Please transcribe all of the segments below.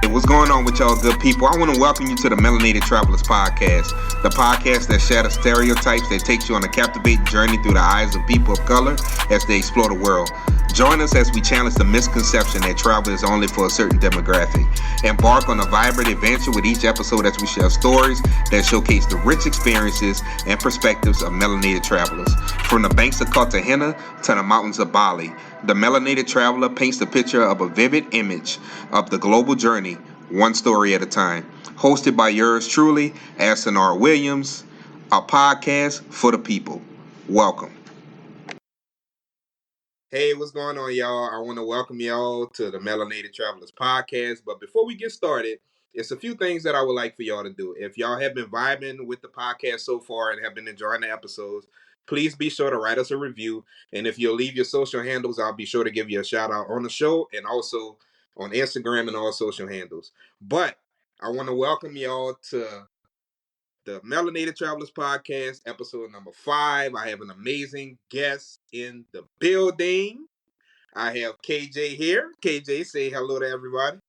Hey, what's going on with y'all good people? I want to welcome you to the Melanated Travelers Podcast, the podcast that shatters stereotypes that takes you on a captivating journey through the eyes of people of color as they explore the world. Join us as we challenge the misconception that travel is only for a certain demographic. Embark on a vibrant adventure with each episode as we share stories that showcase the rich experiences and perspectives of melanated travelers. From the banks of Cartagena to the mountains of Bali, the Melanated Traveler paints the picture of a vivid image of the global journey, one story at a time. Hosted by yours truly, Aston R. Williams, a podcast for the people. Welcome. Hey, what's going on, y'all? I want to welcome y'all to the Melanated Travelers Podcast. But before we get started, it's a few things that I would like for y'all to do. If y'all have been vibing with the podcast so far and have been enjoying the episodes, please be sure to write us a review. And if you'll leave your social handles, I'll be sure to give you a shout out on the show and also on Instagram and all social handles. But I want to welcome y'all to the Melanated Travelers Podcast, episode number 5. I have an amazing guest in the building. I have KJ here. KJ, say hello to everybody.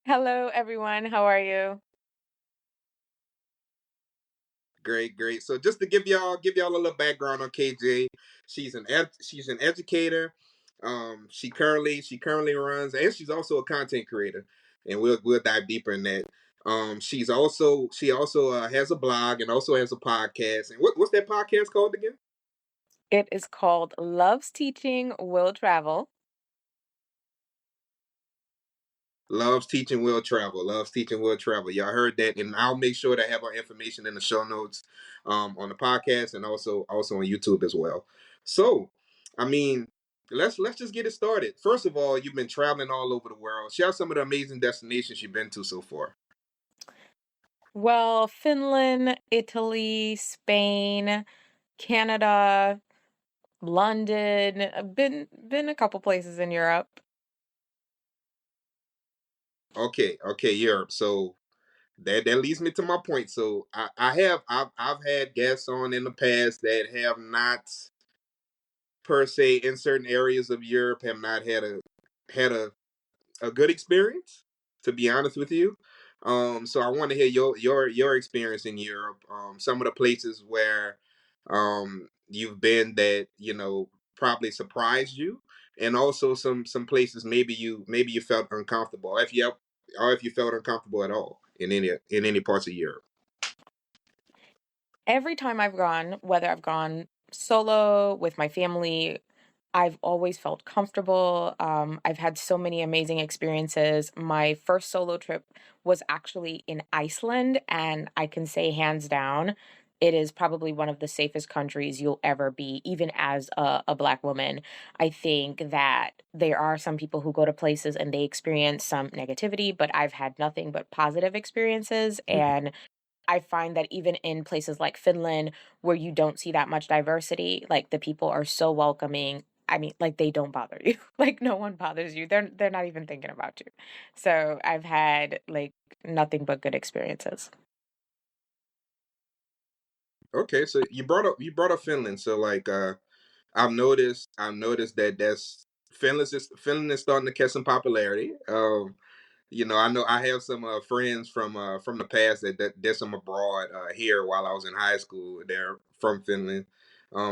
Hello, everyone. How are you? Great. So just to give y'all a little background on KJ, she's an educator. She currently runs, and she's also a content creator, and we'll dive deeper in that. She also has a blog and also has a podcast. And what's that podcast called again? It is called Loves Teaching Will Travel. Loves teaching will travel. Loves teaching will travel. Y'all heard that, and I'll make sure to have our information in the show notes, on the podcast and also on YouTube as well. So, I mean, let's just get it started. First of all, you've been traveling all over the world. Share some of the amazing destinations you've been to so far. Well, Finland, Italy, Spain, Canada, London. I've been a couple places in Europe. Okay, Europe. So that leads me to my point. So I've had guests on in the past that have not per se in certain areas of Europe have not had a good experience, to be honest with you. So I want to hear your experience in Europe. Some of the places where you've been that probably surprised you, and also some places maybe you felt uncomfortable, or if you felt uncomfortable at all in any parts of Europe. Every time I've gone, whether I've gone solo with my family, I've always felt comfortable. I've had so many amazing experiences. My first solo trip was actually in Iceland, and I can say hands down, it is probably one of the safest countries you'll ever be, even as a Black woman. I think that there are some people who go to places and they experience some negativity, but I've had nothing but positive experiences. And I find that even in places like Finland, where you don't see that much diversity, like the people are so welcoming. I mean, like they don't bother you. Like no one bothers you. They're not even thinking about you. So I've had like nothing but good experiences. Okay, so you brought up Finland. So like I've noticed that Finland is starting to catch some popularity. I know I have some friends from the past that did some abroad here while I was in high school. They're from Finland.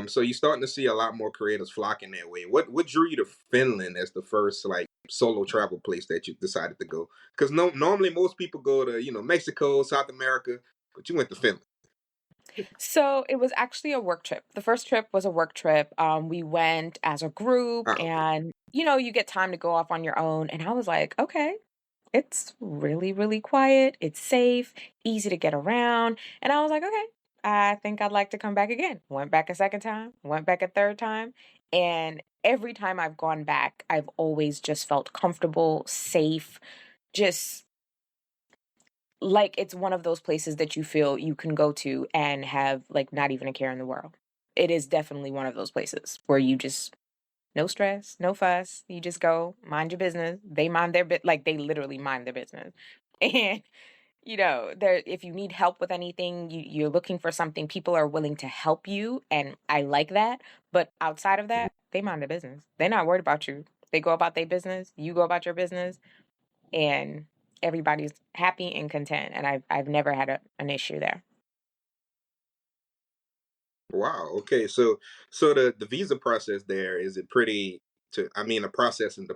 So you're starting to see a lot more creators flocking that way. What drew you to Finland as the first like solo travel place that you decided to go? Because normally most people go to Mexico, South America, but you went to Finland. So it was actually a work trip. The first trip was a work trip. We went as a group, Okay. and you get time to go off on your own. And I was like, okay, it's really, really quiet. It's safe, easy to get around. And I was like, okay, I think I'd like to come back again. Went back a second time, went back a third time. And every time I've gone back, I've always just felt comfortable, safe, just like it's one of those places that you feel you can go to and have like not even a care in the world. It is definitely one of those places where you just no stress, no fuss. You just go mind your business. They mind their bit, like they literally mind their business. And there if you need help with anything, you're looking for something, people are willing to help you, and I like that. But outside of that, they mind their business. They're not worried about you. They go about their business, you go about your business, and everybody's happy and content, and I've never had an issue there. Wow. Okay. So the visa process there, is it pretty the processing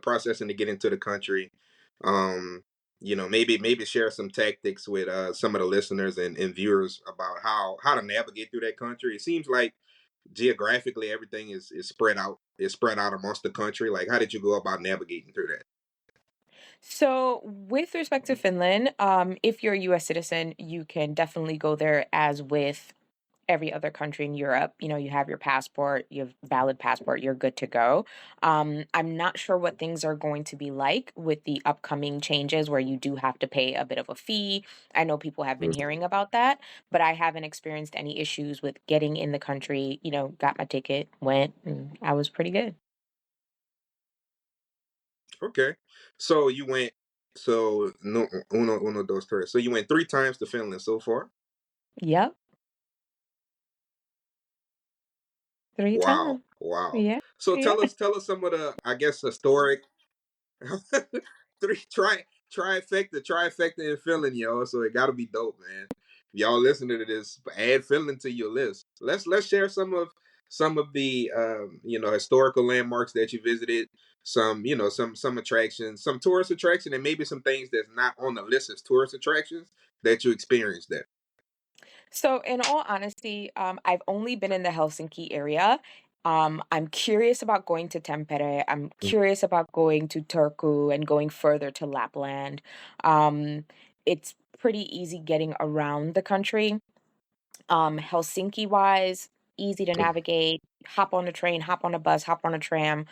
to get into the country. Um, maybe share some tactics with some of the listeners and viewers about how to navigate through that country. It seems like geographically everything is spread out. Is spread out amongst the country. Like, how did you go about navigating through that? So, with respect to Finland, if you're a US citizen, you can definitely go there as with every other country in Europe. You know, you have your passport, you have valid passport, you're good to go. I'm not sure what things are going to be like with the upcoming changes where you do have to pay a bit of a fee. I know people have been Mhm. hearing about that, but I haven't experienced any issues with getting in the country. You know, got my ticket, went, and I was pretty good. Okay. So you went. So no uno dos tres. So you went 3 times to Finland so far. Yep, 3 times. Wow. Wow. Yeah, So yeah. tell us some of the, I guess, historic three trifecta in Finland, yo. So it gotta be dope, man. Y'all listening to this, add Finland to your list. Let's share some of the historical landmarks that you visited, some attractions, some tourist attraction, and maybe some things that's not on the list as tourist attractions that you experienced there. So, in all honesty, I've only been in the Helsinki area. I'm curious about going to Tampere. I'm curious about going to Turku and going further to Lapland. It's pretty easy getting around the country. Helsinki wise, easy to navigate. Hop on a train, hop on a bus, hop on a tram.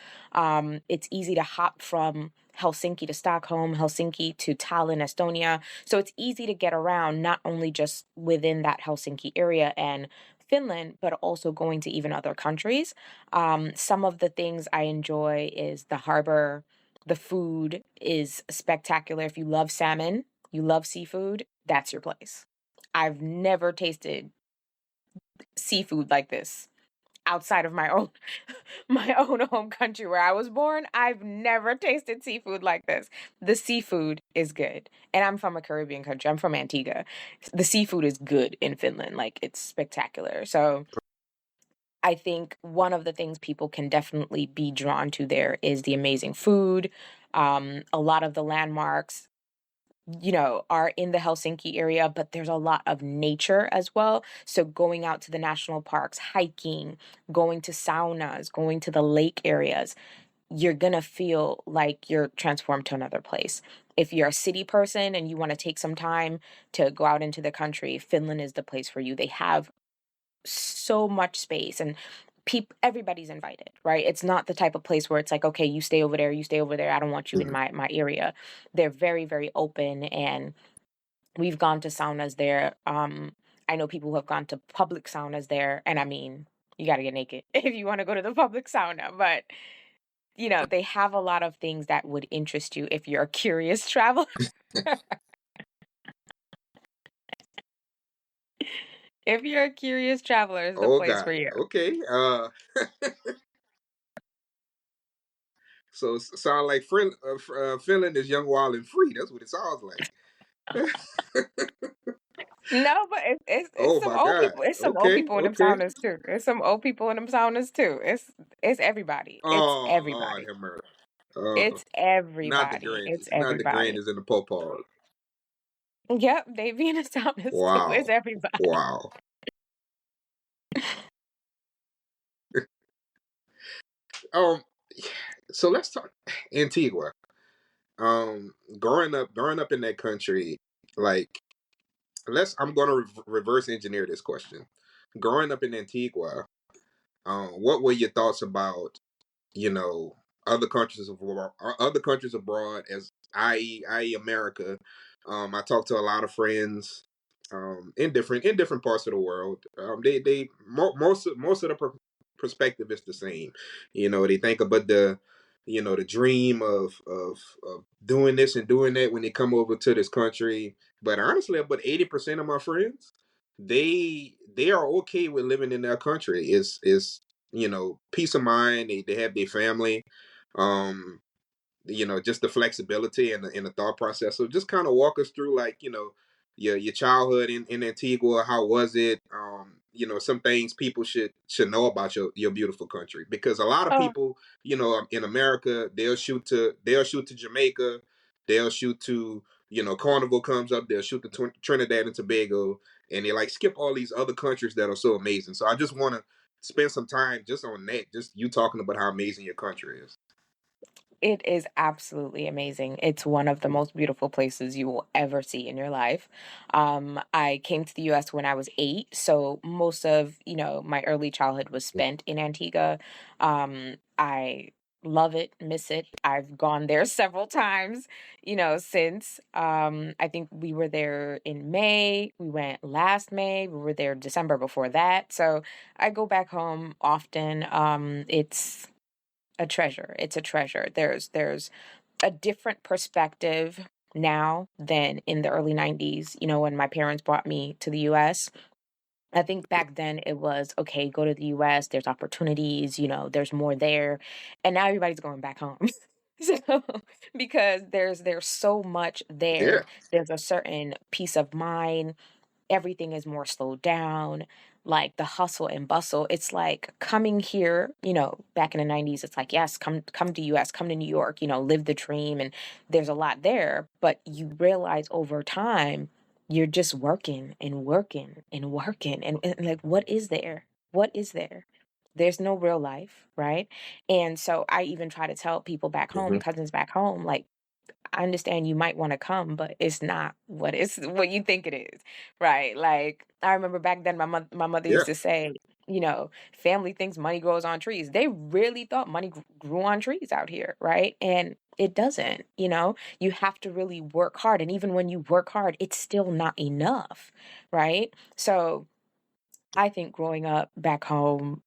It's easy to hop from Helsinki to Stockholm, Helsinki to Tallinn, Estonia. So it's easy to get around, not only just within that Helsinki area and Finland, but also going to even other countries. Some of the things I enjoy is the harbor. The food is spectacular. If you love salmon, you love seafood, that's your place. I've never tasted seafood like this outside of my own my own home country where I was born. I've never tasted seafood like this. The seafood is good. And I'm from a Caribbean country. I'm from Antigua. The seafood is good in Finland. Like it's spectacular. So I think one of the things people can definitely be drawn to there is the amazing food. A lot of the landmarks are in the Helsinki area, but there's a lot of nature as well. So going out to the national parks, hiking, going to saunas, going to the lake areas, you're going to feel like you're transformed to another place. If you're a city person and you want to take some time to go out into the country, Finland is the place for you. They have so much space and everybody's invited, right? It's not the type of place where it's like, okay, you stay over there, you stay over there, I don't want you in Mhm. my area. They're very, very open, and we've gone to saunas there. I know people who have gone to public saunas there, and I mean, you got to get naked if you want to go to the public sauna, but they have a lot of things that would interest you if you're a curious traveler. If you're a curious traveler, is the Oh place for God. you. Okay. So sound like Finland is young, wild, and free. That's what it sounds like. No, but it's Oh some my old God. people. It's some old Okay. people in them Okay. saunas too. It's some old people in them saunas too. It's everybody. It's Oh Lord everybody. have mercy. Uh, It's not the everybody. It's Grannies. Not the everybody. Grannies and the Popars. Yep, they be in the saunas too. It's Wow. everybody. Wow. Um. So let's talk Antigua. Growing up in that country, like, I'm going to reverse engineer this question. Growing up in Antigua, what were your thoughts about, you know, other countries abroad, as i.e. America? I talked to a lot of friends in different parts of the world. Most of the perspective is the same. They think about the dream of doing this and doing that when they come over to this country. But honestly, about 80% of my friends, they are okay with living in their country. It's peace of mind. They have their family. Um, just the flexibility and the thought process. So just kind of walk us through, like, your childhood in Antigua. How was it? Some things people should know about your beautiful country, because a lot of Oh, people, in America, they'll shoot to Jamaica, they'll shoot to, Carnival comes up, they'll shoot to Trinidad and Tobago, and they like skip all these other countries that are so amazing. So I just want to spend some time just on that, just you talking about how amazing your country is. it is absolutely amazing. It's one of the most beautiful places you will ever see in your life. I came to the US when I was 8, so most of, my early childhood was spent in Antigua. I love it, miss it. I've gone there several times, since. I think we were there in May. We went last May. We were there December before that. So I go back home often. It's a treasure. It's a treasure. There's a different perspective now than in the early 90s, when my parents brought me to the US. I think back then it was okay, go to the US, there's opportunities, there's more there. And now everybody's going back home. So because there's so much Yeah. there. There's a certain peace of mind, everything is more slowed down, like the hustle and bustle. It's like coming here, back in the 90s, it's like, yes, come to US, come to New York, live the dream, and there's a lot there, but you realize over time you're just working and working and working, and like, what is there? What is there? There's no real life, right? And so I even try to tell people back home, Hmm. cousins back home, like, I understand you might want to come, but it's not what you think it is, right? Like, I remember back then, my mother Yeah. used to say, family thinks money grows on trees. They really thought money grew on trees out here, right? And it doesn't. You have to really work hard, and even when you work hard, it's still not enough, right? So I think growing up back home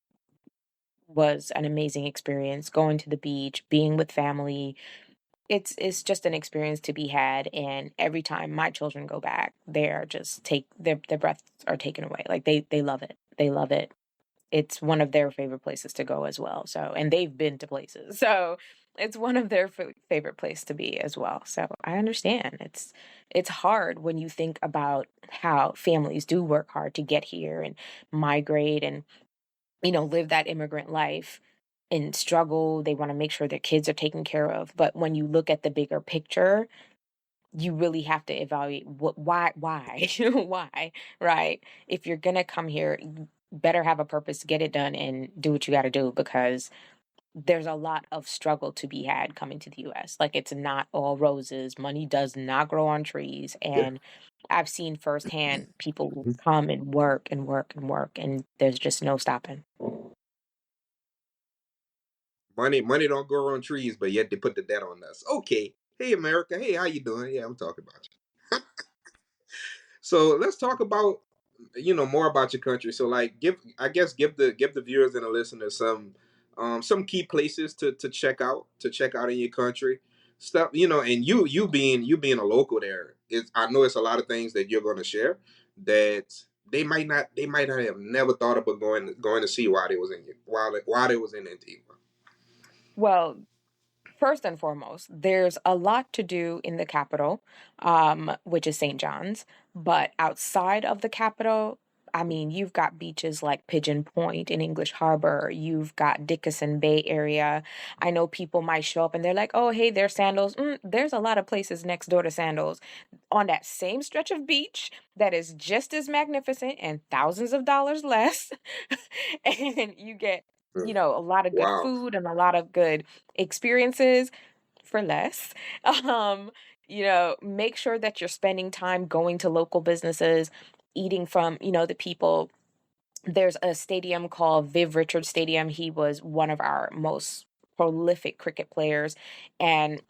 was an amazing experience. Going to the beach, being with family, it's just an experience to be had, and every time my children go back, they're just take their breaths are taken away. Like, they love it. They love it. It's one of their favorite places to go as well. So, and they've been to places. So, it's one of their favorite place to be as well. So, I understand. It's hard when you think about how families do work hard to get here and migrate and live that immigrant life and struggle. They want to make sure their kids are taken care of. But when you look at the bigger picture, you really have to evaluate why, why, right? If you're going to come here, you better have a purpose, get it done, and do what you got to do, because there's a lot of struggle to be had coming to the US. Like, it's not all roses. Money does not grow on trees. Yeah. And I've seen firsthand people who come and work and work and work, and there's just no stopping. Money don't grow on trees, but yet they put the debt on us. Okay. Hey, America. Hey, how you doing? Yeah, I'm talking about you. So let's talk about, more about your country. So, like, give the viewers and the listeners some key places to check out in your country. Stuff, and you being a local there, I know it's a lot of things that you're going to share that they might not have never thought about going to see while they was in Antigua. Well, first and foremost, there's a lot to do in the capital, which is St. John's. But outside of the capital, I mean, you've got beaches like Pigeon Point in English Harbor. You've got Dickinson Bay area. I know people might show up and they're like, oh, hey, there's Sandals. There's a lot of places next door to Sandals on that same stretch of beach that is just as magnificent and thousands of dollars less. And you get, Hmm. a lot of good Wow. food and a lot of good experiences for less. Um, make sure that you're spending time going to local businesses, eating from, the people. There's a stadium called Viv Richards Stadium. He was one of our most prolific cricket players, and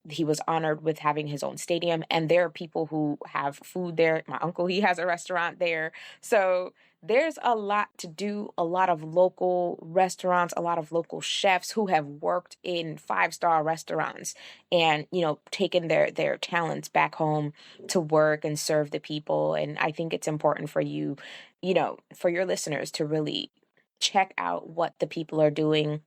he was honored with having his own stadium, and there are people who have food there. My uncle, he has a restaurant there. So there's a lot to do, a lot of local restaurants, a lot of local chefs who have worked in five-star restaurants and taken their talents back home to work and serve the people. And I think it's important for you, for your listeners to really check out what the people are doing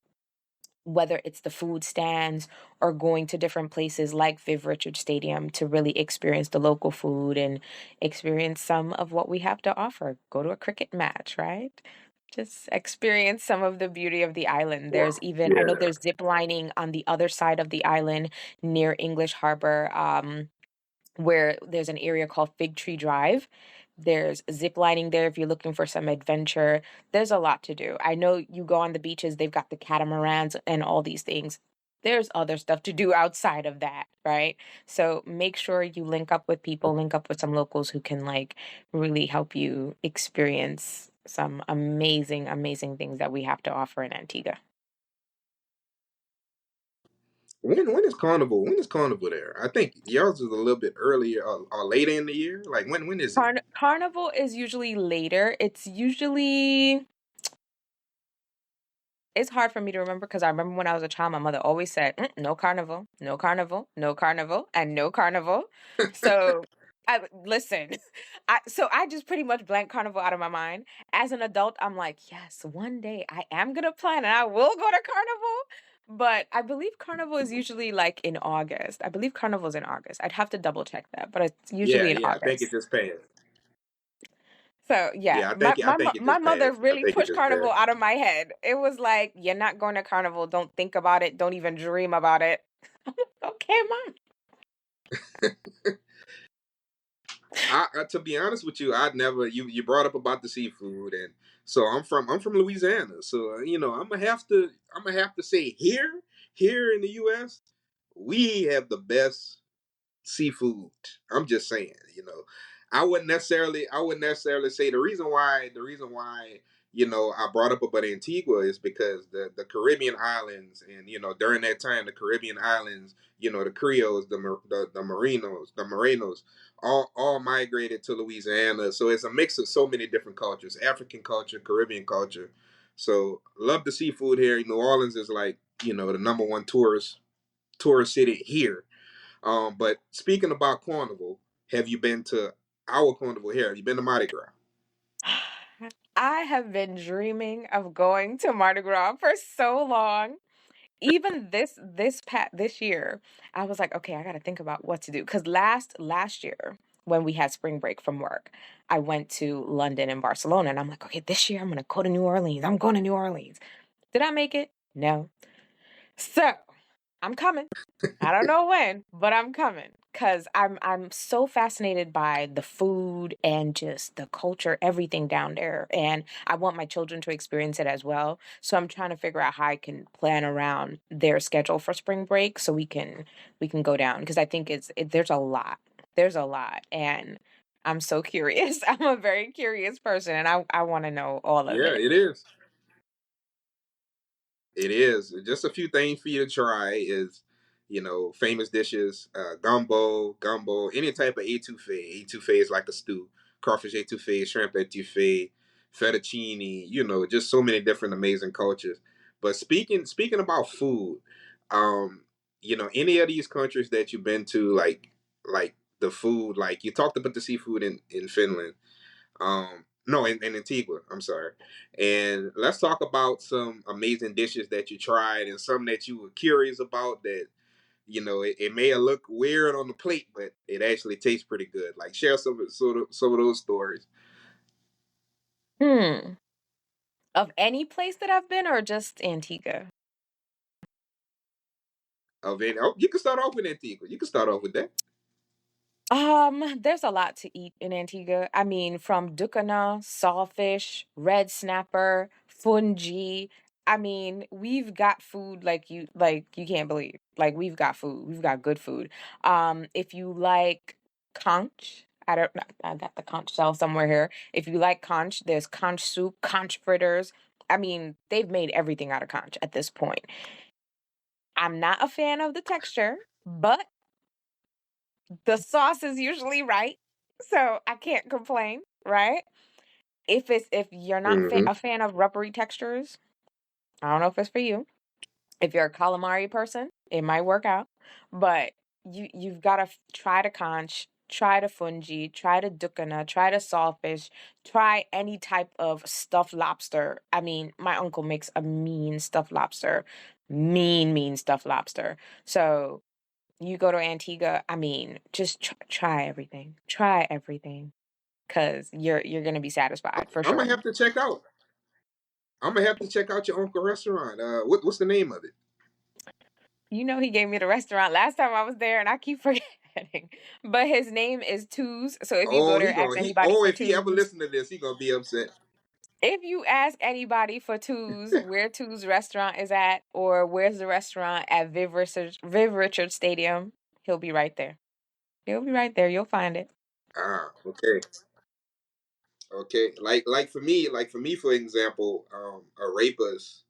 whether it's the food stands or going to different places like Viv Richards Stadium to really experience the local food and experience some of what we have to offer. Go to a cricket match, right? Just experience some of the beauty of the island. Wow. There's even, I know Yeah. there's zip lining on the other side of the island near English Harbor, where there's an area called Fig Tree Drive. There's zip lining there if you're looking for some adventure. There's a lot to do. I know you go on the beaches, they've got the catamarans and all these things. There's other stuff to do outside of that, right? So make sure you link up with people, link up with some locals who can like really help you experience some amazing, amazing things that we have to offer in Antigua. When is Carnival? When is Carnival there? I think yours is a little bit earlier or later in the year. Like when is it? Carnival is usually later. It's hard for me to remember because I remember when I was a child, my mother always said, no carnival, no carnival, no carnival, and no carnival. So listen, I just pretty much blank carnival out of my mind. As an adult, I'm like, yes, one day I am gonna plan and I will go to carnival. But I believe carnival is usually like in August. I believe carnival's in August. I'd have to double check that, but it's Yeah, usually in yeah. I think it August. just passed. So yeah, Yeah, I think it my just mother passed. I really think it pushed just carnival passed. out of my head. It was like, you're not going to carnival. Don't think about it. Don't even dream about it. Okay, mom. To be honest with you, I'd never. You brought up about the seafood, and so I'm from Louisiana. So I'm gonna have to say here in the U.S. we have the best seafood. I'm just saying, I wouldn't necessarily say the reason why I brought up about Antigua is because the Caribbean islands, and during that time the Caribbean islands, the Creoles, the Morenos all migrated to Louisiana. So it's a mix of so many different cultures: African culture, Caribbean culture. So love the seafood here. New Orleans is like the number one tourist city here. But speaking about carnival, have you been to our carnival here? Have you been to Mardi Gras? I have been dreaming of going to Mardi Gras for so long. Even this year, I was like, okay, I got to think about what to do because last year when we had spring break from work, I went to London and Barcelona, and I'm like, okay, this year I'm gonna go to New Orleans. I'm going to New Orleans. Did I make it? No. So I'm coming. I don't know when, but I'm coming because I'm so fascinated by the food and just the culture, everything down there, and I want my children to experience it as well. So I'm trying to figure out how I can plan around their schedule for spring break so we can go down because I think there's a lot. There's a lot, and I'm so curious. I'm a very curious person, and I want to know all of Yeah, it. it is. It is. Just a few things for you to try is, famous dishes, gumbo, any type of etouffee. Etouffee is like a stew. Crawfish etouffee, shrimp etouffee, fettuccine. Just so many different amazing cultures. But speaking about food, any of these countries that you've been to, like the food, like you talked about the seafood in Finland. No, in Antigua. I'm sorry. And let's talk about some amazing dishes that you tried and some that you were curious about that it may have looked weird on the plate, but it actually tastes pretty good. Like share some of those stories Hmm. Of any place that I've been or just Antigua? of it. Oh, you can start off with Antigua. You can start off with that. There's a lot to eat in Antigua. I mean, from dukana, sawfish, red snapper, fungi. I mean, we've got food like you can't believe. Like we've got food. We've got good food. If you like conch, I got the conch shell somewhere here. If you like conch, there's conch soup, conch fritters. I mean, they've made everything out of conch at this point. I'm not a fan of the texture, but the sauce is usually right. So I can't complain, right? If you're not Hmm. a fan of rubbery textures, I don't know if it's for you. If you're a calamari person, it might work out. But you've got to try the conch, try the fungi, try the dukana, try the sawfish, try any type of stuffed lobster. I mean, my uncle makes a mean stuffed lobster. mean stuffed lobster. So you go to Antigua, I mean, just try everything. Try everything, cause you're gonna be satisfied for I'm gonna sure. have to check out. I'm gonna have to check out your uncle restaurant. What's the name of it? You know, he gave me the restaurant last time I was there, and I keep forgetting. But his name is Twos. So if you go Oh, there, he ask gonna he. anybody Oh, for if he ever Twos. listen to this, he gonna be upset. If you ask anybody for Twos, where Twos restaurant is at, or where's the restaurant at Viv Richards Stadium, he'll be right there. He'll be right there. You'll find it. Okay. Okay, like for me, for example, arepas.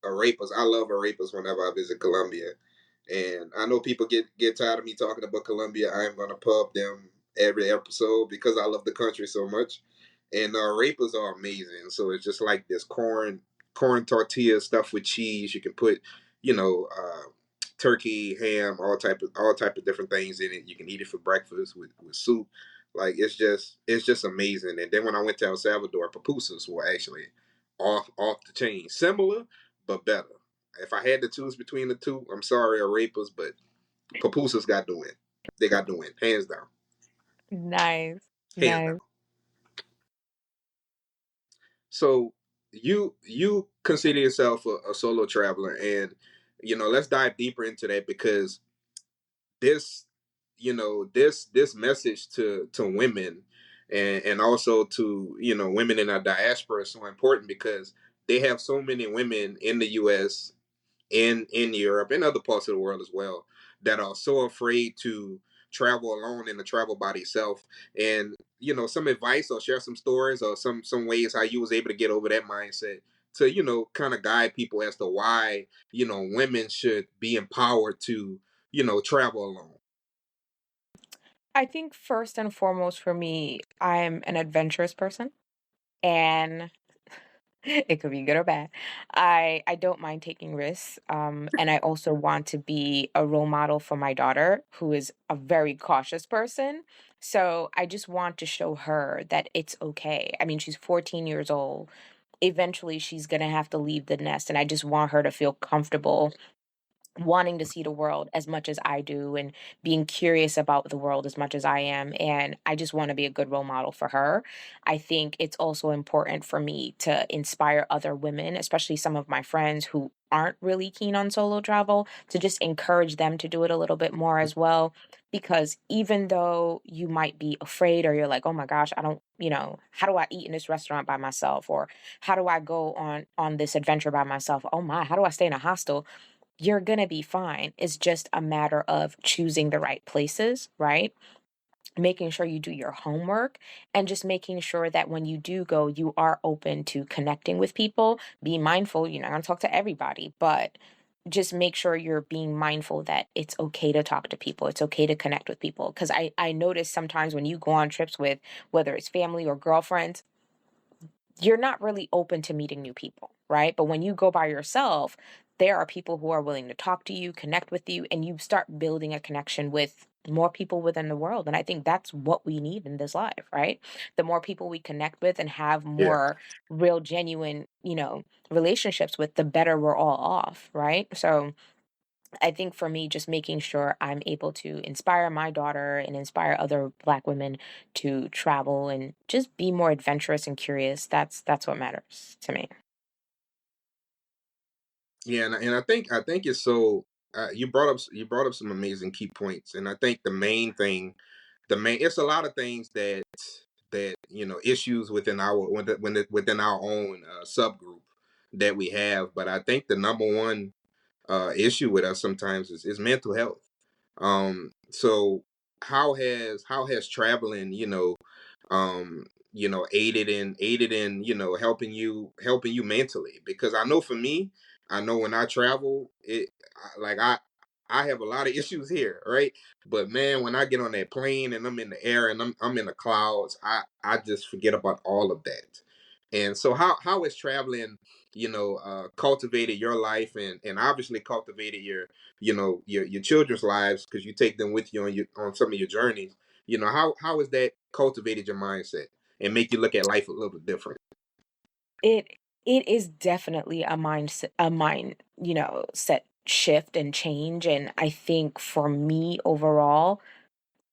I love arepas whenever I visit Colombia, and I know people get tired of me talking about Colombia. I am gonna pub them every episode because I love the country so much, and arepas are amazing. So it's just like this corn tortilla stuffed with cheese. You can put, you know, turkey, ham, all type of different things in it. You can eat it for breakfast with soup. Like it's just amazing. And then when I went to El Salvador, pupusas were actually off the chain. Similar, but better. If I had to choose between the two, I'm sorry, arepas, but pupusas got to win. They got to win, hands down, Nice. hands down. Nice. So you consider yourself a solo traveler, and let's dive deeper into that because this this message to women and also to women in our diaspora is so important because they have so many women in the US, in Europe and other parts of the world as well, that are so afraid to travel alone and to travel by themselves. And some advice or share some stories or some ways how you was able to get over that mindset to kind of guide people as to why women should be empowered to travel alone. I think first and foremost for me, I'm an adventurous person, and it could be good or bad. I don't mind taking risks, and I also want to be a role model for my daughter, who is a very cautious person. So I just want to show her that it's okay. I mean, she's 14 years old. Eventually, she's gonna have to leave the nest, and I just want her to feel comfortable wanting to see the world as much as I do and being curious about the world as much as I am. And I just want to be a good role model for her. I think it's also important for me to inspire other women, especially some of my friends who aren't really keen on solo travel, to just encourage them to do it a little bit more as well. Because even though you might be afraid or you're like, oh my gosh, I don't, how do I eat in this restaurant by myself? Or how do I go on this adventure by myself? Oh my, how do I stay in a hostel? You're going to be fine. It's just a matter of choosing the right places, right? Making sure you do your homework and just making sure that when you do go, you are open to connecting with people. Be mindful, you're not going to talk to everybody, but just make sure you're being mindful that it's okay to talk to people. It's okay to connect with people. Because I notice sometimes when you go on trips with whether it's family or girlfriends, you're not really open to meeting new people, right? But when you go by yourself, there are people who are willing to talk to you, connect with you, and you start building a connection with more people within the world. And I think that's what we need in this life, right? The more people we connect with and have Yeah. more real, genuine, relationships with, the better we're all off, right? So I think for me, just making sure I'm able to inspire my daughter and inspire other Black women to travel and just be more adventurous and curious. That's what matters to me. Yeah, and I think it's so. You brought up some amazing key points, and I think the main it's a lot of things that issues within within our own subgroup that we have, but I think the number one issue with us sometimes is mental health. So how has traveling aided in helping you mentally? Because I know for me, I know when I travel, like I have a lot of issues here, right? But man, when I get on that plane and I'm in the air and I'm in the clouds, I just forget about all of that. And so how is traveling, cultivated your life and obviously cultivated your children's lives because you take them with you on some of your journeys. How has that cultivated your mindset and make you look at life a little bit different? It it is definitely a mind set shift and change. And I think for me overall,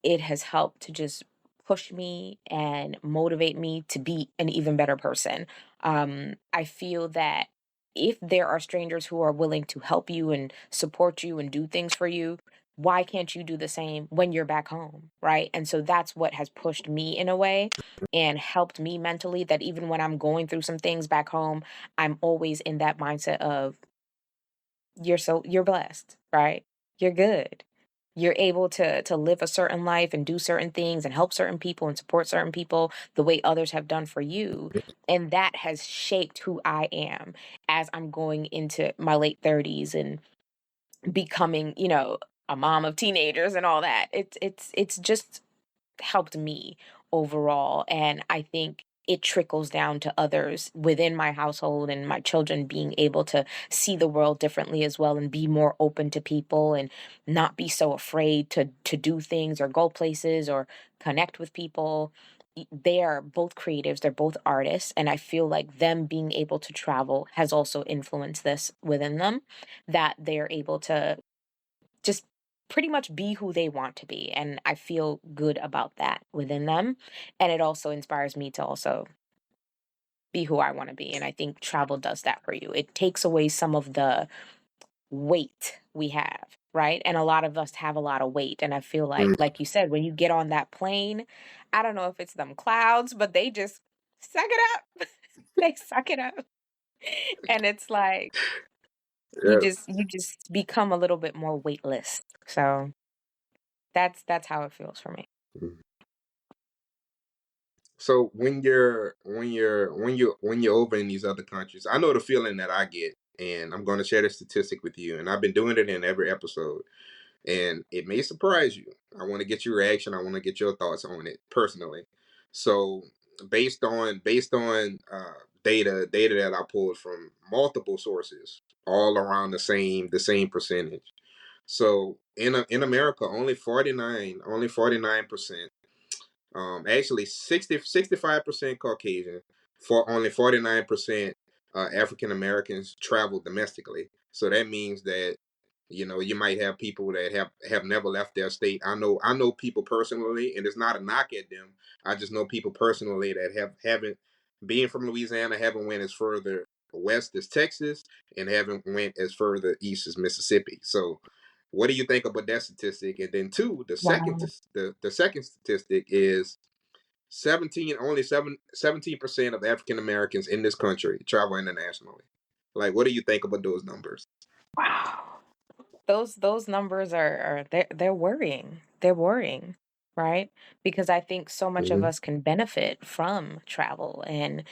it has helped to just push me and motivate me to be an even better person. I feel that if there are strangers who are willing to help you and support you and do things for you, why can't you do the same when you're back home? Right. And so that's what has pushed me in a way and helped me mentally, that even when I'm going through some things back home, I'm always in that mindset of you're blessed, right? You're good. You're able to live a certain life and do certain things and help certain people and support certain people the way others have done for you. And that has shaped who I am as I'm going into my late 30s and becoming, a mom of teenagers and all that. It's just helped me overall. And I think it trickles down to others within my household and my children being able to see the world differently as well and be more open to people and not be so afraid to do things or go places or connect with people. They are both creatives, they're both artists, and I feel like them being able to travel has also influenced this within them, that they're able to just pretty much be who they want to be. And I feel good about that within them. And it also inspires me to also be who I want to be. And I think travel does that for you. It takes away some of the weight we have, right? And a lot of us have a lot of weight. And I feel like you said, when you get on that plane, I don't know if it's them clouds, but they just suck it up. They suck it up. And it's like Yeah. you just become a little bit more weightless. So that's how it feels for me. Mhm. So when you're over in these other countries, I know the feeling that I get, and I'm going to share the statistic with you. And I've been doing it in every episode, and it may surprise you. I want to get your reaction. I want to get your thoughts on it personally. So based on data that I pulled from multiple sources, all around the same percentage. So in America, only 49%, actually 65% Caucasian, for only 49% African Americans travel domestically. So that means that you might have people that have never left their state. I know people personally, and it's not a knock at them. I just know people personally that haven't, being from Louisiana, haven't went as further west as Texas, and haven't went as further east as Mississippi. So what do you think about that statistic? And then two, Wow. the second statistic is 17% of African Americans in this country travel internationally. Like, what do you think about those numbers? Wow. Those numbers are they're worrying. They're worrying, right? Because I think so much of Hmm. us can benefit from travel, and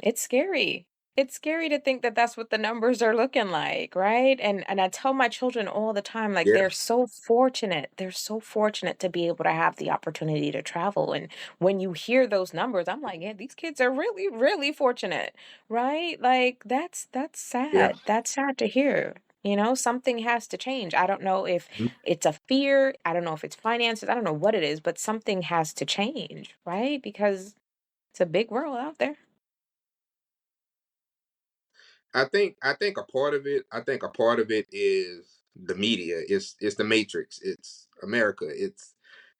it's scary. It's scary to think that that's what the numbers are looking like, right? And I tell my children all the time, like, Yeah, they're so fortunate. They're so fortunate to be able to have the opportunity to travel. And when you hear those numbers, I'm like, yeah, these kids are really, really fortunate, right? Like that's yeah. sad. That's sad to hear. Something has to change. I don't know if Mhm. it's a fear. I don't know if it's finances. I don't know what it is, but something has to change, right? Because it's a big world out there. I think a part of it is the media. It's the Matrix. It's America. It's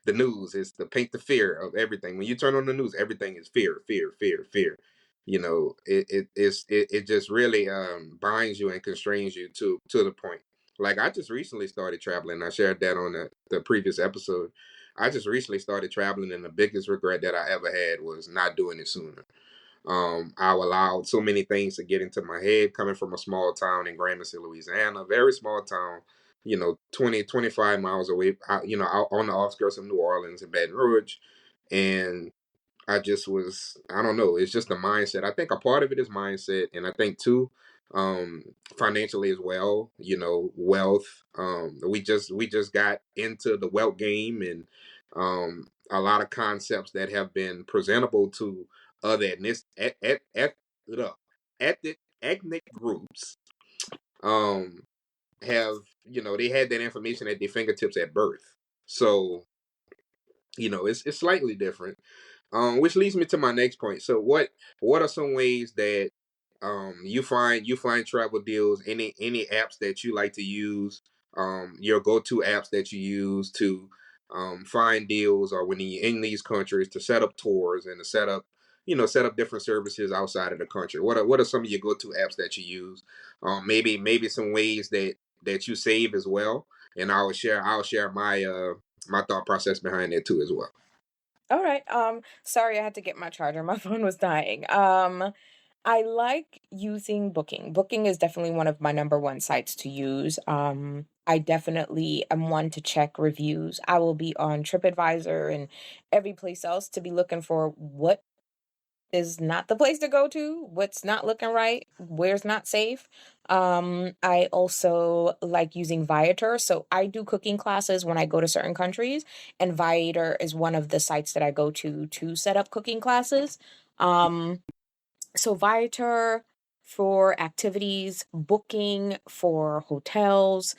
the news. It's the paint the fear of everything. When you turn on the news, everything is fear, fear, fear, fear. It just really binds you and constrains you to the point. Like, I just recently started traveling. I shared that on the previous episode. I just recently started traveling, and the biggest regret that I ever had was not doing it sooner. I allowed so many things to get into my head, coming from a small town in GRAMERCY, Louisiana, very small town, 20, 25 miles away, out on the outskirts of New Orleans and Baton Rouge. And I just was, I don't know, it's just a mindset. I think a part of it is mindset. And I think too, financially as well, wealth. We just got into the wealth game, and a lot of concepts that have been presentable to other ethnic groups um have, they had that information at their fingertips at birth. So, it's slightly different. Which leads me to my next point. So what are some ways that You find travel deals, any apps that you like to use, your go-to apps that you use to find deals, or when you're in these countries to set up tours and to set up different services outside of the country. What are some of your go-to apps that you use? Maybe some ways that you save as well, and I'll share my thought process behind that too as well. All right. Sorry, I had to get my charger. My phone was dying. I like using Booking. Booking is definitely one of my number one sites to use. I definitely am one to check reviews. I will be on TripAdvisor and every place else to be looking for what is not the place to go to, what's not looking right, where's not safe. I also like using Viator. So I do cooking classes when I go to certain countries, and Viator is one of the sites that I go to set up cooking classes. So Viator for activities, Booking for hotels,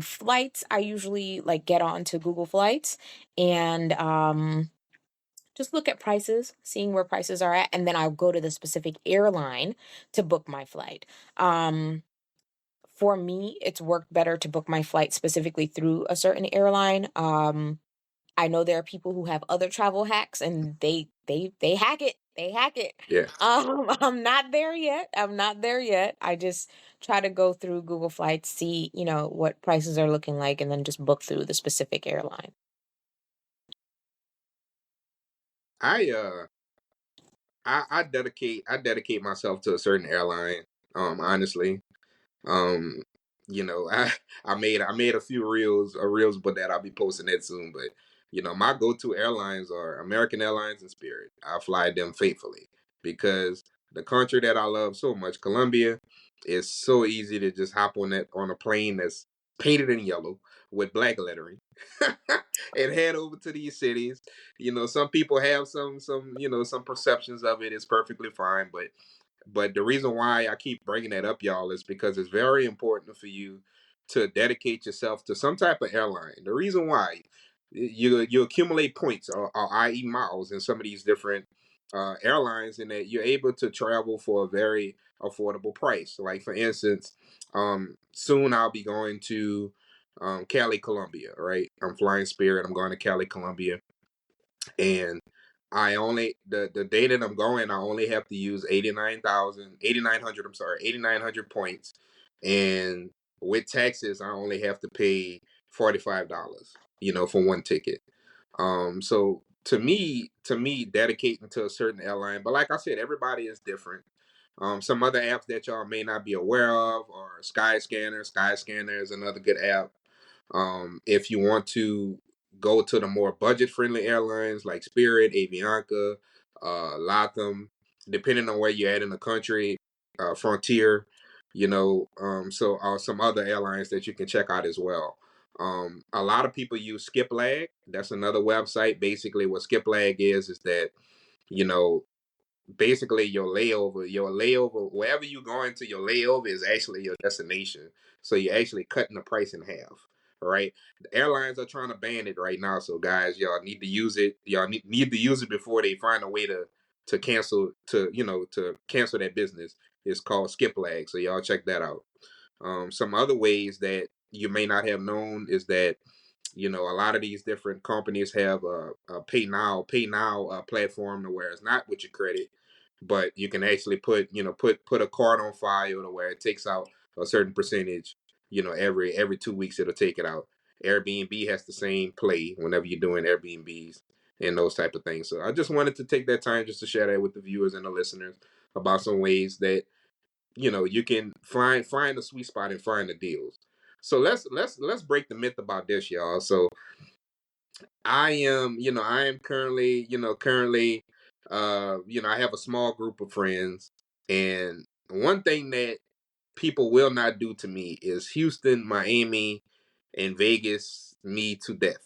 flights. I usually like get on to Google Flights and just look at prices, seeing where prices are at, and then I'll go to the specific airline to book my flight. Um, for me, it's worked better to book my flight specifically through a certain airline. I know there are people who have other travel hacks and they hack it. They hack it. Yeah. I'm not there yet. I'm not there yet. I just try to go through Google Flights, see, what prices are looking like, and then just book through the specific airline. I uh I dedicate myself to a certain airline. Honestly, um, I made a few reels, but that I'll be posting that soon. But my go-to airlines are American Airlines and Spirit. I fly them faithfully because the country that I love so much, Colombia, is so easy to just hop on a plane that's painted in yellow with black lettering and head over to these cities. Some people have some perceptions of it. It's perfectly fine, but the reason why I keep bringing that up, y'all, is because it's very important for you to dedicate yourself to some type of airline. The reason why you accumulate points, or i.e. miles, in some of these different airlines, and that you're able to travel for a very affordable price. Like, for instance, soon I'll be going to Cali, Colombia. Right, I'm flying Spirit. I'm going to Cali, Colombia, and the day that I'm going, I only have to use 8,900. I'm sorry, 8,900 points, and with taxes, I only have to pay $45. For one ticket. So to me, dedicating to a certain airline, but like I said, everybody is different. Some other apps that y'all may not be aware of are Skyscanner. Skyscanner is another good app. If you want to go to the more budget-friendly airlines like Spirit, Avianca, Latham, depending on where you're at in the country, Frontier, so some other airlines that you can check out as well. A lot of people use Skiplag. That's another website. Basically, what Skiplag is that, you know, basically your layover, wherever you're going to, your layover is actually your destination. So you're actually cutting the price in half. Right? The airlines are trying to ban it right now. So guys, y'all need to use it. Y'all need to use it before they find a way to cancel to cancel that business. It's called Skip Lag. So y'all check that out. Some other ways that you may not have known is that a lot of these different companies have a pay now platform to where it's not with your credit, but you can actually put a card on file to where it takes out a certain percentage. Every 2 weeks it'll take it out. Airbnb has the same play whenever you're doing Airbnbs and those type of things. So I just wanted to take that time just to share that with the viewers and the listeners about some ways that you can find the sweet spot and find the deals. So let's break the myth about this, y'all. So I am currently I have a small group of friends, and one thing that people will not do to me is Houston, Miami, and Vegas me to death.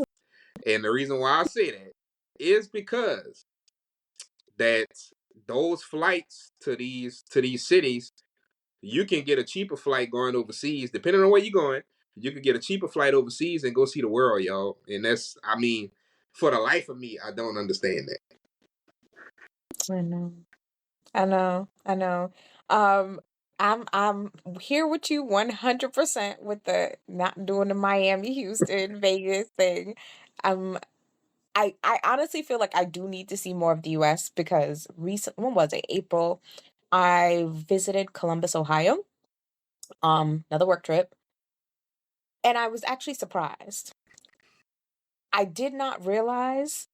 And the reason why I say that is because that those flights to these cities, you can get a cheaper flight going overseas, depending on where you're going. You can get a cheaper flight overseas and go see the world, y'all. And for the life of me, I don't understand that. I know. I know. I know. Um, I'm here with you 100% with the not doing the Miami, Houston, Vegas thing. Um, I honestly feel like I do need to see more of the US because when was it? April, I visited Columbus, Ohio, another work trip, and I was actually surprised. I did not realize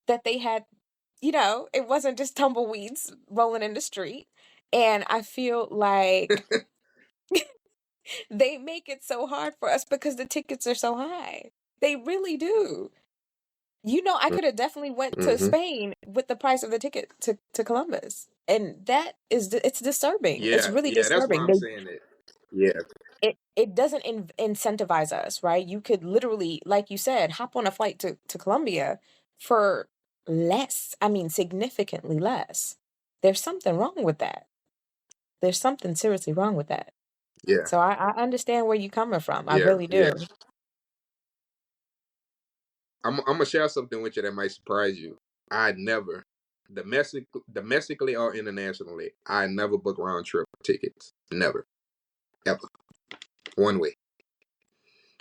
that they had, it wasn't just tumbleweeds rolling in the street. And I feel like they make it so hard for us because the tickets are so high. They really do. I could have definitely went to Mm-hmm. Spain with the price of the ticket to Columbus. And it's disturbing. It's Yeah, really yeah, that's why disturbing. I'm saying it. Yeah, It doesn't incentivize us, right? You could literally, like you said, hop on a flight to Colombia for less. I mean, significantly less. There's something wrong with that. There's something seriously wrong with that. yeah, So I understand where you're coming from. I yeah, really yeah. do. I'm gonna share something with you that might surprise you. I never, domestically or internationally, I never book round trip tickets. Never, ever, one way.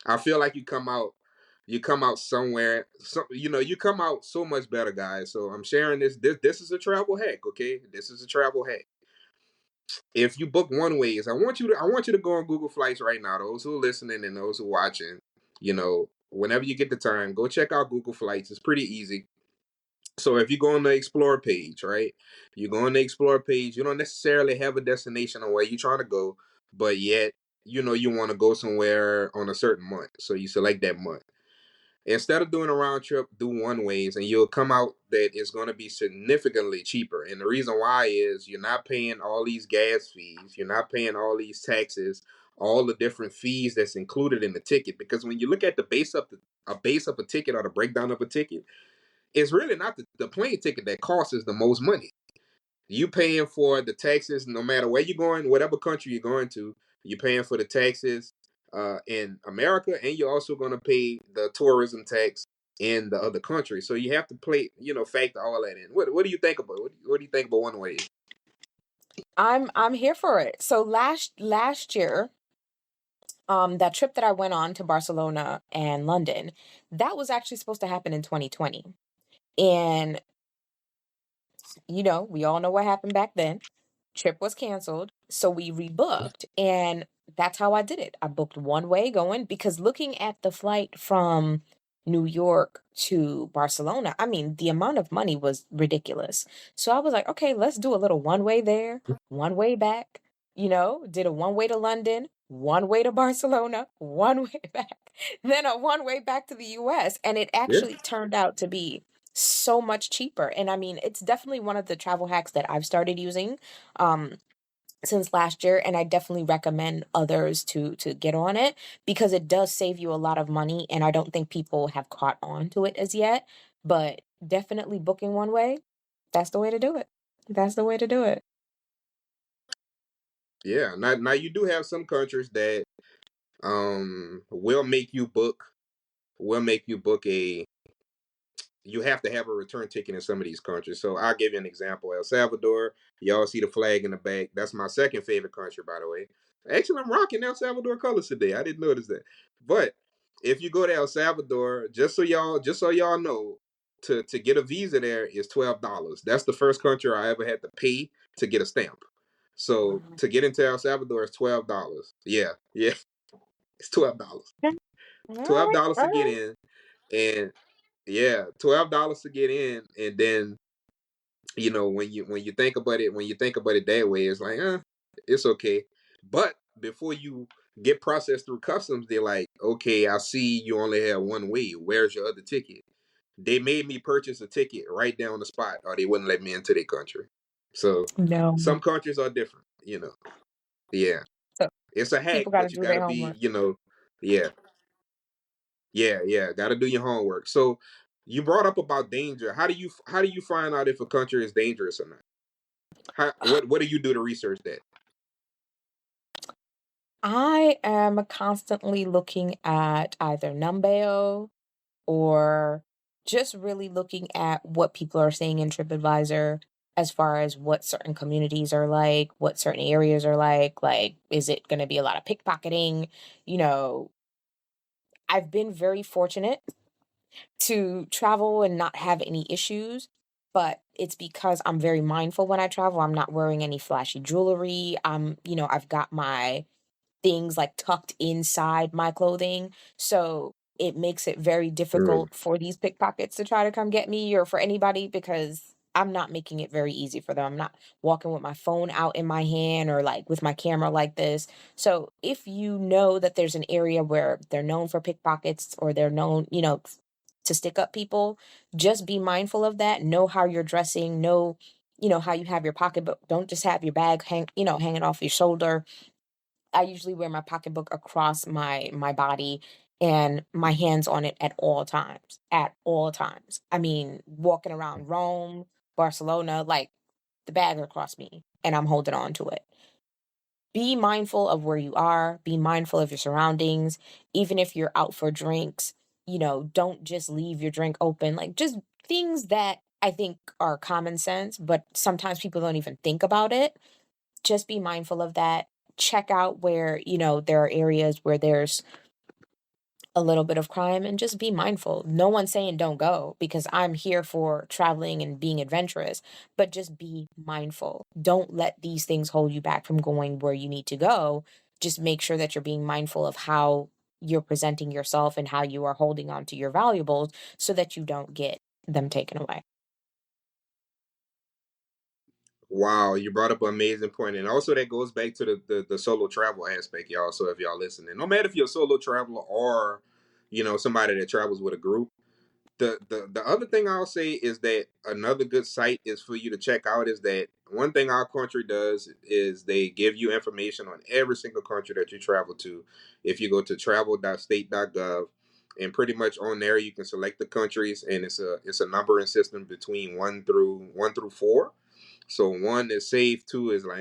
I feel like you come out somewhere. You come out so much better, guys. So I'm sharing this. This is a travel hack, okay? This is a travel hack. If you book one ways, I want you to go on Google Flights right now. Those who are listening and those who are watching, whenever you get the time, go check out Google Flights. It's pretty easy. So if you go on the Explore page, right? You go on the Explore page, you don't necessarily have a destination on where you're trying to go, but yet you want to go somewhere on a certain month. So you select that month. Instead of doing a round trip, do one ways, and you'll come out that it's going to be significantly cheaper. And the reason why is you're not paying all these gas fees, you're not paying all these taxes, all the different fees that's included in the ticket. Because when you look at the base of a ticket or the breakdown of a ticket, it's really not the plane ticket that costs us the most money. You paying for the taxes no matter where you're going, whatever country you're going to. You're paying for the taxes in America, and you're also going to pay the tourism tax in the other country. So you have to factor all that in. What do you think about? What do you think about one way? I'm here for it. So last year, that trip that I went on to Barcelona and London, that was actually supposed to happen in 2020. And we all know what happened back then. Trip was canceled, so we rebooked, and that's how I did it. I booked one way going because looking at the flight from New York to Barcelona, I mean, the amount of money was ridiculous. So I was like, okay, let's do a little one way there, one way back. Did a one way to London, one way to Barcelona, one way back, then a one way back to the US, and it Yeah, actually turned out to be so much cheaper. And I mean, it's definitely one of the travel hacks that I've started using um since last year, and I definitely recommend others to get on it because it does save you a lot of money, and I don't think people have caught on to it as yet, but definitely booking one way, that's the way to do it. That's the way to do it. yeah. Now you do have some countries that will make you book a you have to have a return ticket in some of these countries. So I'll give you an example. El Salvador, y'all see the flag in the back. That's my second favorite country, by the way. Actually, I'm rocking El Salvador colors today. I didn't notice that. But if you go to El Salvador, just so y'all know, to get a visa there is $12. That's the first country I ever had to pay to get a stamp. So Mhm. to get into El Salvador is $12. Yeah, yeah, it's $12. All Twelve right, dollars all to get right. in, and yeah, $12 to get in, and then when you think about it that way, it's like, it's okay. But before you get processed through customs, they're like, okay, I see you only have one way. Where's your other ticket? They made me purchase a ticket right there on the spot, or they wouldn't let me into their country. So No. some countries are different, Yeah, So it's a hack, people got to but you do their gotta be, homework. yeah, yeah, yeah. Got to do your homework. So you brought up about danger. How do you find out if a country is dangerous or not? What do you do to research that? I am constantly looking at either Numbeo or just really looking at what people are saying in TripAdvisor. as far as what certain communities are like, what certain areas are like. Like, is it going to be a lot of pickpocketing? You know, I've been very fortunate to travel and not have any issues, but it's because I'm very mindful when I travel. I'm not wearing any flashy jewelry. I've got my things like tucked inside my clothing. So it makes it very Mm. difficult for these pickpockets to try to come get me, or for anybody, because I'm not making it very easy for them. I'm not walking with my phone out in my hand or like with my camera like this. So if you know that there's an area where they're known for pickpockets, or they're known, to stick up people, just be mindful of that. Know how you're dressing, know, how you have your pocketbook. Don't just have your bag hanging off your shoulder. I usually wear my pocketbook across my body and my hands on it at all times. At all times. I mean, walking around Rome, Barcelona, like the bag across me and I'm holding on to it. Be mindful of where you are, be mindful of your surroundings. Even if you're out for drinks, don't just leave your drink open. Like, just things that I think are common sense, but sometimes people don't even think about it. Just be mindful of that. Check out where, there are areas where there's a little bit of crime, and just be mindful. No one's saying don't go, because I'm here for traveling and being adventurous, but just be mindful. Don't let these things hold you back from going where you need to go. Just make sure that you're being mindful of how you're presenting yourself and how you are holding on to your valuables, so that you don't get them taken away. Wow, you brought up an amazing point, and also that goes back to the solo travel aspect, y'all. So if y'all listening, no matter if you're a solo traveler or somebody that travels with a group, the other thing I'll say is that another good site is for you to check out is that one thing our country does is they give you information on every single country that you travel to. If you go to travel.state.gov, and pretty much on there you can select the countries, and it's a numbering system between one through four. So one is safe, two is like,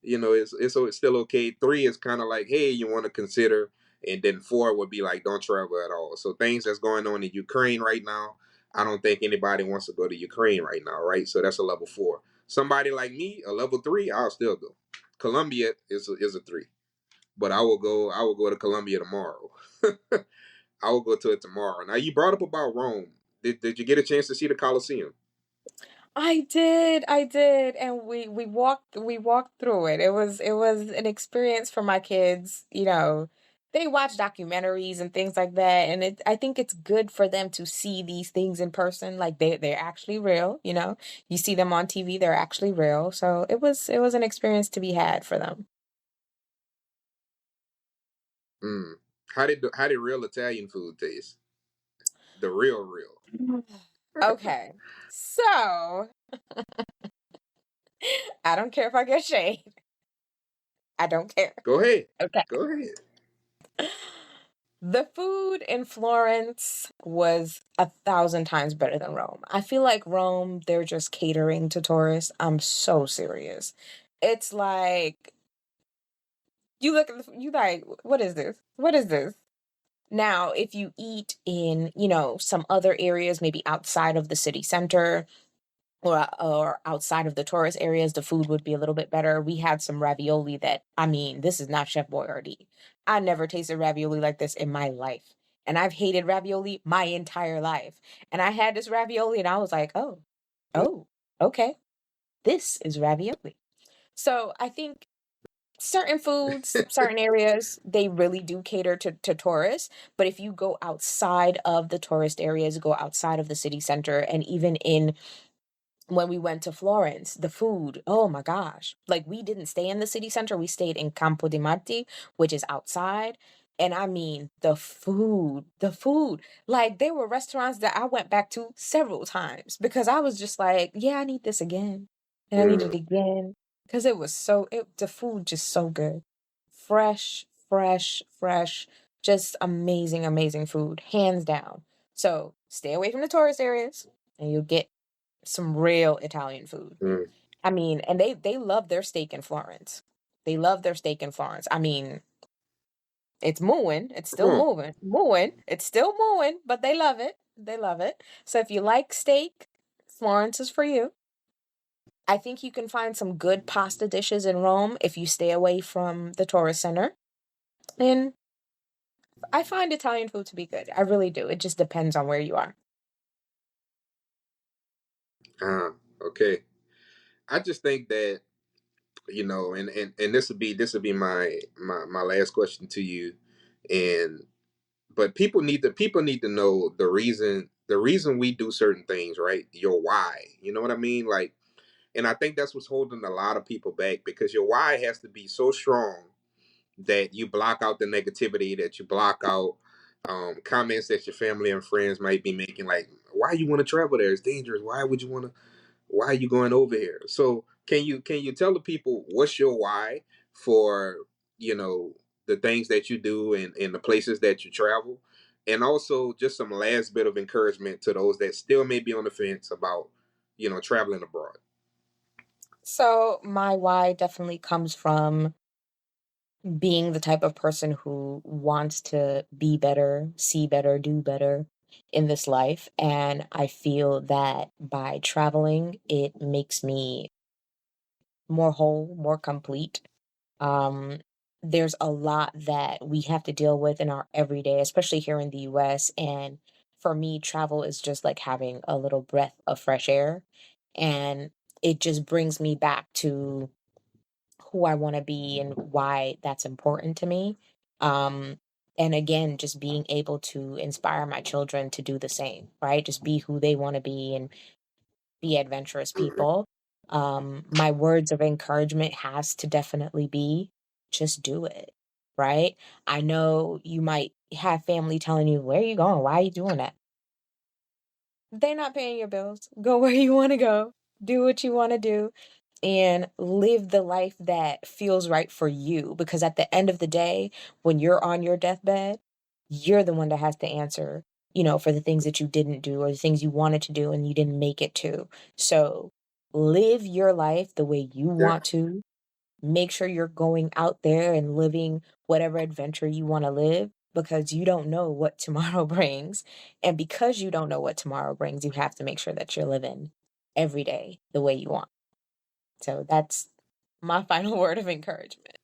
it's still okay. Three is kind of like, hey, you want to consider, and then four would be like, don't travel at all. So things that's going on in Ukraine right now, I don't think anybody wants to go to Ukraine right now, right? So that's a level four. Somebody like me, a level three, I'll still go. Colombia is a three, but I will go to Colombia tomorrow. I will go to it tomorrow. Now you brought up about Rome. Did you get a chance to see the Colosseum? I did, and we walked through it. It was an experience for my kids. They watch documentaries and things like that, and I think it's good for them to see these things in person. Like, they're actually real. You see them on TV, they're actually real. So it was an experience to be had for them. Mm. How did real Italian food taste? The real. Okay, so I don't care if I get shade. I don't care. Go ahead. Okay. Go ahead. The food in Florence was 1,000 times better than Rome. I feel like Rome, they're just catering to tourists. I'm so serious. It's like, you look at you like, what is this? What is this? Now, if you eat in, some other areas, maybe outside of the city center, or outside of the tourist areas, the food would be a little bit better. We had some ravioli that, I mean, this is not Chef Boyardee. I never tasted ravioli like this in my life. And I've hated ravioli my entire life. And I had this ravioli and I was like, oh, okay. This is ravioli. So I think certain foods, certain areas, they really do cater to tourists. But if you go outside of the tourist areas, go outside of the city center, and even in when we went to Florence, the food, oh my gosh. Like, we didn't stay in the city center. We stayed in Campo di Marte, which is outside. And I mean, the food. Like, there were restaurants that I went back to several times because I was just like, yeah, I need this again. And I need it Mm. again. Because the food just so good. Fresh, fresh, fresh. Just amazing, amazing food. Hands down. So stay away from the tourist areas and you'll get some real Italian food. Mm. I mean, and they love their steak in Florence. They love their steak in Florence. I mean, it's moving. It's still Huh. moving. Moving. It's still moving, but they love it. They love it. So if you like steak, Florence is for you. I think you can find some good pasta dishes in Rome if you stay away from the tourist center. And I find Italian food to be good. I really do. It just depends on where you are. Uh, okay. I just think that, and this will be my last question to you. And but people need to know the reason we do certain things, right? Your why. You know what I mean? Like, and I think that's what's holding a lot of people back, because your why has to be so strong that you block out the negativity, that you block out comments that your family and friends might be making, like, why you want to travel there? It's dangerous. Why are you going over here? So can you tell the people what's your why for, you know, the things that you do and the places that you travel? And also just some last bit of encouragement to those that still may be on the fence about, traveling abroad. So, my why definitely comes from being the type of person who wants to be better, see better, do better in this life. And I feel that by traveling, it makes me more whole, more complete. Um, there's a lot that we have to deal with in our everyday, especially here in the US. And for me, travel is just like having a little breath of fresh air. And it just brings me back to who I want to be and why that's important to me. Um, and again, just being able to inspire my children to do the same, right? Just be who they want to be and be adventurous Mhm. people. My words of encouragement has to definitely be just do it, right? I know you might have family telling you, where are you going? Why are you doing that? They're not paying your bills. Go where you want to go. Do what you want to do and live the life that feels right for you. Because at the end of the day, when you're on your deathbed, you're the one that has to answer, for the things that you didn't do or the things you wanted to do and you didn't make it to. So live your life the way you Yeah, want to. Make sure you're going out there and living whatever adventure you want to live because you don't know what tomorrow brings. And because you don't know what tomorrow brings, you have to make sure that you're living every day the way you want. So that's my final word of encouragement.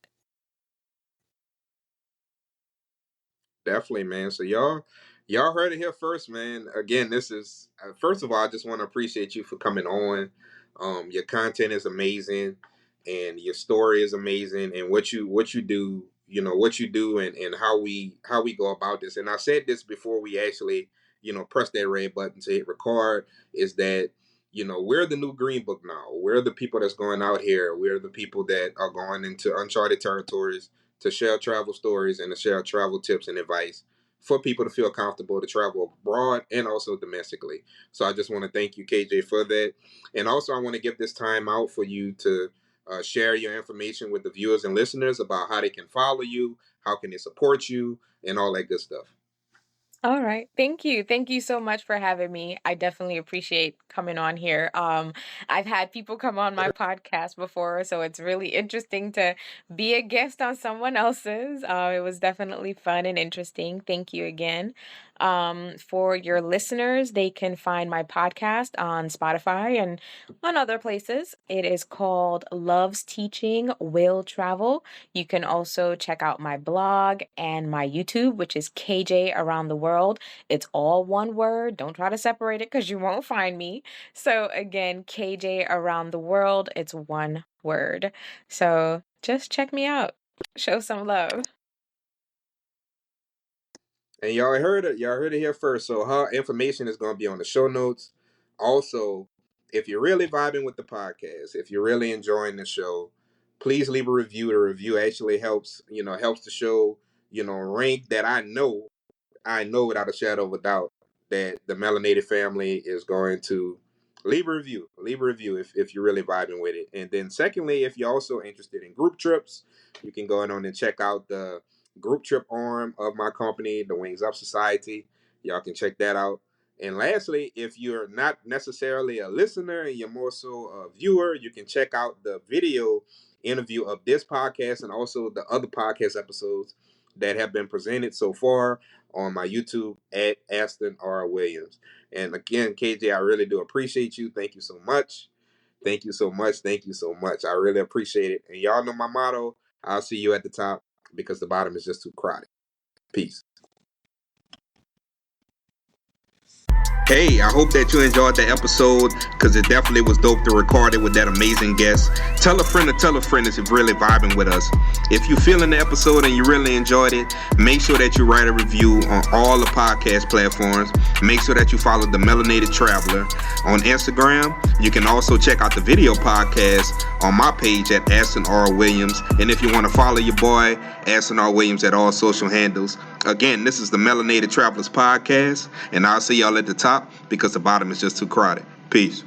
definitely, man. So y'all heard it here first, man. Again, this is first of all, I just want to appreciate you for coming on. Your content is amazing, and your story is amazing, and what you do, what you do, and how we go about this. And I said this before we actually, press that red button to hit record. Is that, we're the new Green Book now. We're the people that's going out here. We're the people that are going into uncharted territories to share travel stories and to share travel tips and advice for people to feel comfortable to travel abroad and also domestically. So I just want to thank you, KJ, for that. And also, I want to give this time out for you to share your information with the viewers and listeners about how they can follow you, how can they support you, and all that good stuff. All right. Thank you. Thank you so much for having me. I definitely appreciate coming on here. I've had people come on my podcast before, so it's really interesting to be a guest on someone else's. It was definitely fun and interesting. Thank you again. For your listeners, they can find my podcast on Spotify and on other places. It is called Love's Teaching Will Travel. You can also check out my blog and my YouTube, which is KJ Around the World. It's all one word. Don't try to separate it because you won't find me. So, again, KJ Around the World, it's one word. So, just check me out. Show some love. And y'all heard it. Y'all heard it here first. So her information is going to be on the show notes. Also, if you're really vibing with the podcast, if you're really enjoying the show, please leave a review. The review actually helps the show, rank. That I know without a shadow of a doubt that the Melanated family is going to leave a review. Leave a review if you're really vibing with it. And then secondly, if you're also interested in group trips, you can go on and check out the group trip arm of my company, the Wings Up Society. Y'all can check that out. And lastly, if you're not necessarily a listener and you're more so a viewer, you can check out the video interview of this podcast and also the other podcast episodes that have been presented so far on my YouTube at Aston R. Williams. And again, KJ, I really do appreciate you. Thank you so much. Thank you so much. Thank you so much. I really appreciate it. And y'all know my motto. I'll see you at the top because the bottom is just too crowded. Peace. Hey, I hope that you enjoyed the episode because it definitely was dope to record it with that amazing guest. Tell a friend to tell a friend if you're really vibing with us. If you're feeling the episode and you really enjoyed it, make sure that you write a review on all the podcast platforms. Make sure that you follow the Melanated Traveler on Instagram. You can also check out the video podcast on my page at Aston R. Williams. And if you want to follow your boy, Aston R. Williams at all social handles. Again, this is the Melanated Travelers Podcast, and I'll see y'all at the top because the bottom is just too crowded. Peace.